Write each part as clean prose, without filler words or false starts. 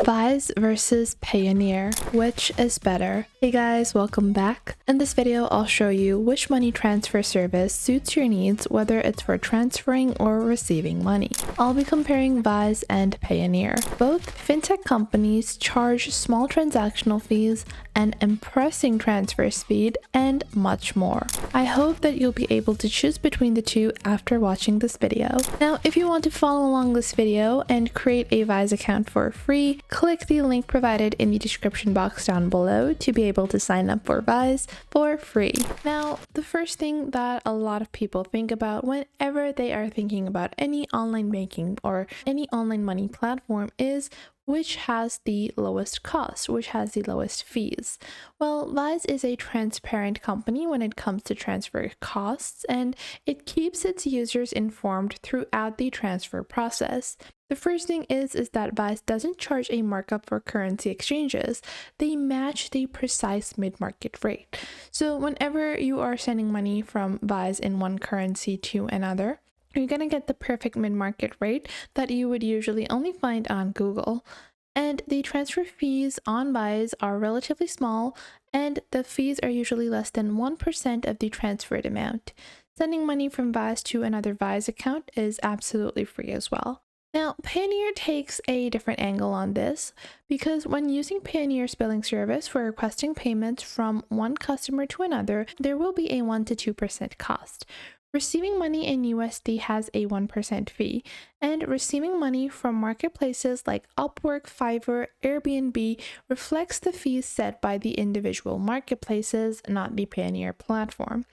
Wise versus Payoneer, which is better? Hey guys, welcome back. In this video, I'll show you which money transfer service suits your needs, whether it's for transferring or receiving money. I'll be comparing Wise and Payoneer. Both fintech companies charge small transactional fees, an impressive transfer speed, and much more. I hope that you'll be able to choose between the two after watching this video. Now, if you want to follow along this video and create a Wise account for free, click the link provided in the description box down below to be able to sign up for Wise for free. Now, the first thing that a lot of people think about whenever they are thinking about any online banking or any online money platform is which has the lowest cost, which has the lowest fees. Well, Wise is a transparent company when it comes to transfer costs, and it keeps its users informed throughout the transfer process. The first thing is that Wise doesn't charge a markup for currency exchanges. They match the precise mid-market rate. So whenever you are sending money from Wise in one currency to another, you're going to get the perfect mid-market rate that you would usually only find on Google. And the transfer fees on Wise are relatively small, and the fees are usually less than 1% of the transferred amount. Sending money from Wise to another Wise account is absolutely free as well. Now, Payoneer takes a different angle on this because when using Payoneer's billing service for requesting payments from one customer to another, there will be a 1 to 2% cost. Receiving money in USD has a 1% fee, and receiving money from marketplaces like Upwork, Fiverr, Airbnb reflects the fees set by the individual marketplaces, not the Payoneer platform.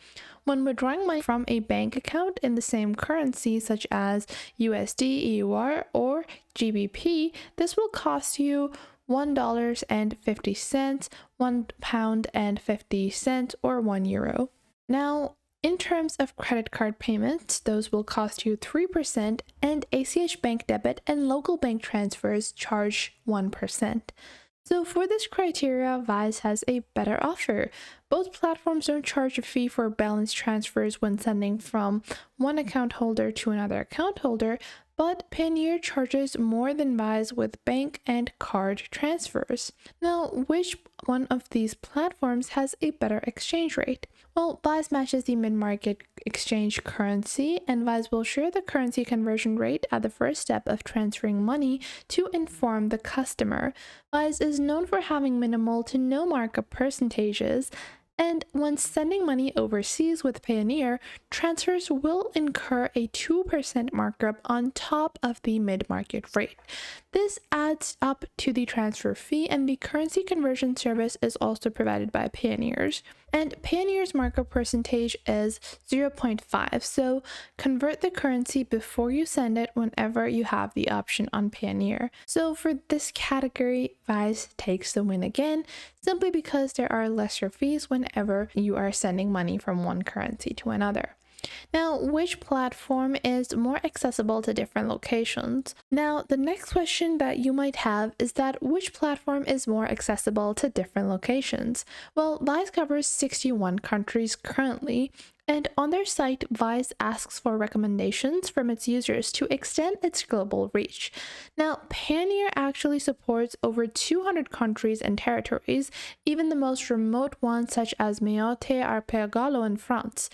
When withdrawing money from a bank account in the same currency, such as USD, EUR, or GBP, this will cost you $1.50, £1.50, or €1. Now, in terms of credit card payments, those will cost you 3%, and ACH bank debit and local bank transfers charge 1%. So for this criteria, Wise has a better offer. Both platforms don't charge a fee for balance transfers when sending from one account holder to another account holder, but Payoneer charges more than Wise with bank and card transfers. Now, which one of these platforms has a better exchange rate? Well, Wise matches the mid-market exchange currency, and Wise will share the currency conversion rate at the first step of transferring money to inform the customer. Wise is known for having minimal to no markup percentages, and when sending money overseas with Payoneer, transfers will incur a 2% markup on top of the mid-market rate. This adds up to the transfer fee, and the currency conversion service is also provided by Payoneer's. And Payoneer's markup percentage is 0.5, so convert the currency before you send it whenever you have the option on Payoneer. So for this category, Wise takes the win again, simply because there are lesser fees whenever you are sending money from one currency to another. Now, which platform is more accessible to different locations? Now, the next question that you might have is that which platform is more accessible to different locations? Well, Wise covers 61 countries currently, and on their site, Wise asks for recommendations from its users to extend its global reach. Now, Payoneer actually supports over 200 countries and territories, even the most remote ones such as Mayotte or Portugal in France.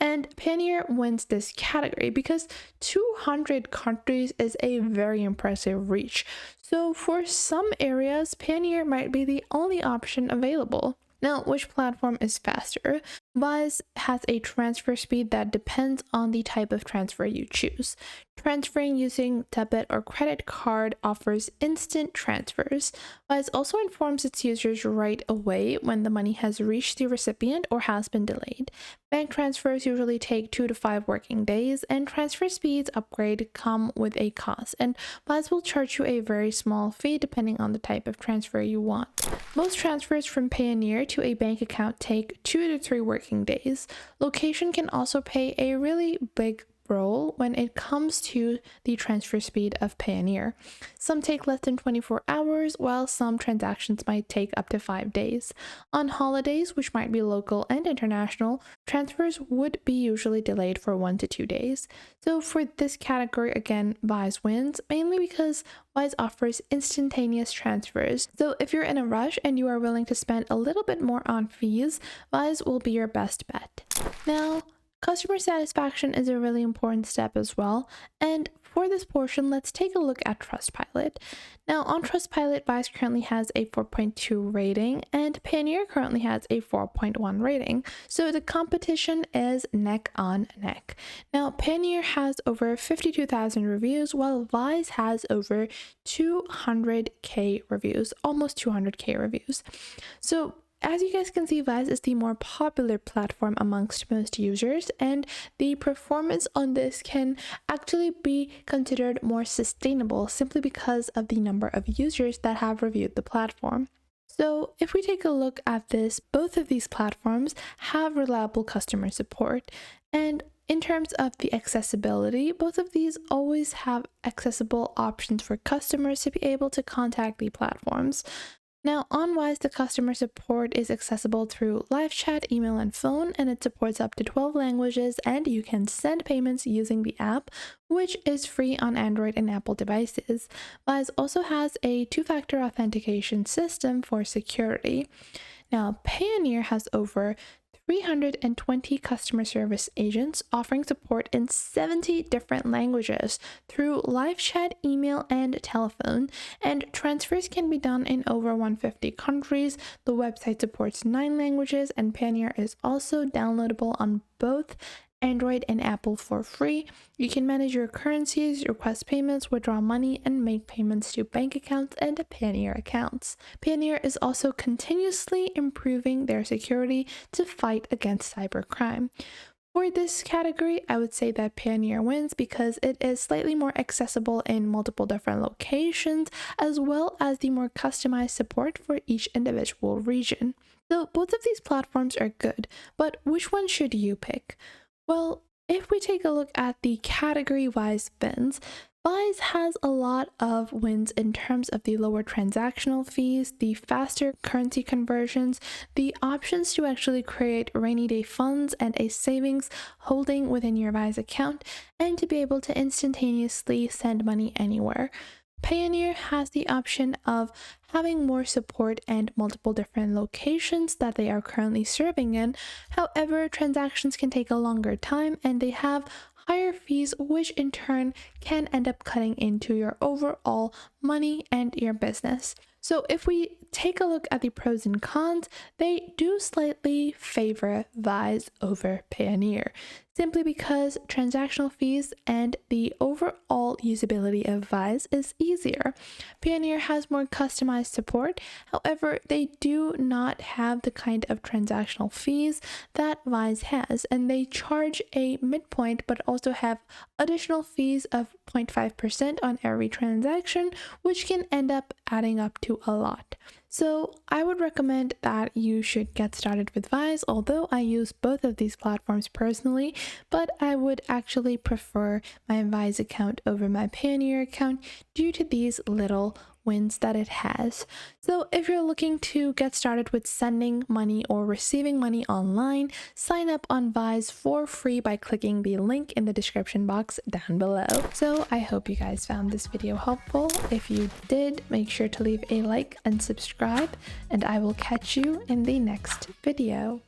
And Payoneer wins this category because 200 countries is a very impressive reach. So for some areas, Payoneer might be the only option available. Now, which platform is faster? Wise has a transfer speed that depends on the type of transfer you choose. Transferring using debit or credit card offers instant transfers. Wise also informs its users right away when the money has reached the recipient or has been delayed. Bank transfers usually take 2 to 5 working days, and transfer speeds upgrade come with a cost, and Wise will charge you a very small fee depending on the type of transfer you want. Most transfers from Payoneer to a bank account take 2 to 3 working days. Location can also play a really big role when it comes to the transfer speed of Payoneer. Some take less than 24 hours, while some transactions might take up to 5 days. On holidays, which might be local and international, transfers would be usually delayed for 1 to 2 days. So for this category, again, Wise wins, mainly because Wise offers instantaneous transfers. So if you're in a rush and you are willing to spend a little bit more on fees, Wise will be your best bet. Now, customer satisfaction is a really important step as well, and for this portion, let's take a look at Trustpilot. Now, on Trustpilot, Wise currently has a 4.2 rating, and Payoneer currently has a 4.1 rating, so the competition is neck on neck. Now, Payoneer has over 52,000 reviews, while Wise has over 200k reviews, almost 200k reviews. So as you guys can see, Wise is the more popular platform amongst most users, and the performance on this can actually be considered more sustainable simply because of the number of users that have reviewed the platform. So if we take a look at this, both of these platforms have reliable customer support, and in terms of the accessibility, both of these always have accessible options for customers to be able to contact the platforms. Now, on Wise, the customer support is accessible through live chat, email, and phone, and it supports up to 12 languages, and you can send payments using the app, which is free on Android and Apple devices. Wise also has a two-factor authentication system for security. Now, Payoneer has over 320 customer service agents offering support in 70 different languages through live chat, email, and telephone, and transfers can be done in over 150 countries. The website supports 9 languages, and Payoneer is also downloadable on both Android and Apple for free. You can manage your currencies, request payments, withdraw money, and make payments to bank accounts and Payoneer accounts. Payoneer is also continuously improving their security to fight against cybercrime. For this category, I would say that Payoneer wins because it is slightly more accessible in multiple different locations, as well as the more customized support for each individual region. So both of these platforms are good, but which one should you pick? Well, if we take a look at the category Wise wins, Wise has a lot of wins in terms of the lower transactional fees, the faster currency conversions, the options to actually create rainy day funds and a savings holding within your Wise account, and to be able to instantaneously send money anywhere. Payoneer has the option of having more support and multiple different locations that they are currently serving in. However, transactions can take a longer time and they have higher fees, which in turn can end up cutting into your overall money and your business. So if we take a look at the pros and cons, they do slightly favor Wise over Payoneer, simply because transactional fees and the overall usability of Wise is easier. Payoneer has more customized support, however, they do not have the kind of transactional fees that Wise has, and they charge a midpoint but also have additional fees of 0.5% on every transaction, which can end up adding up to a lot. So I would recommend that you should get started with Wise, although I use both of these platforms personally, but I would actually prefer my Wise account over my Payoneer account due to these little wins that it has. So if you're looking to get started with sending money or receiving money online, sign up on Wise for free by clicking the link in the description box down below. So I hope you guys found this video helpful. If you did, make sure to leave a like and subscribe, and I will catch you in the next video.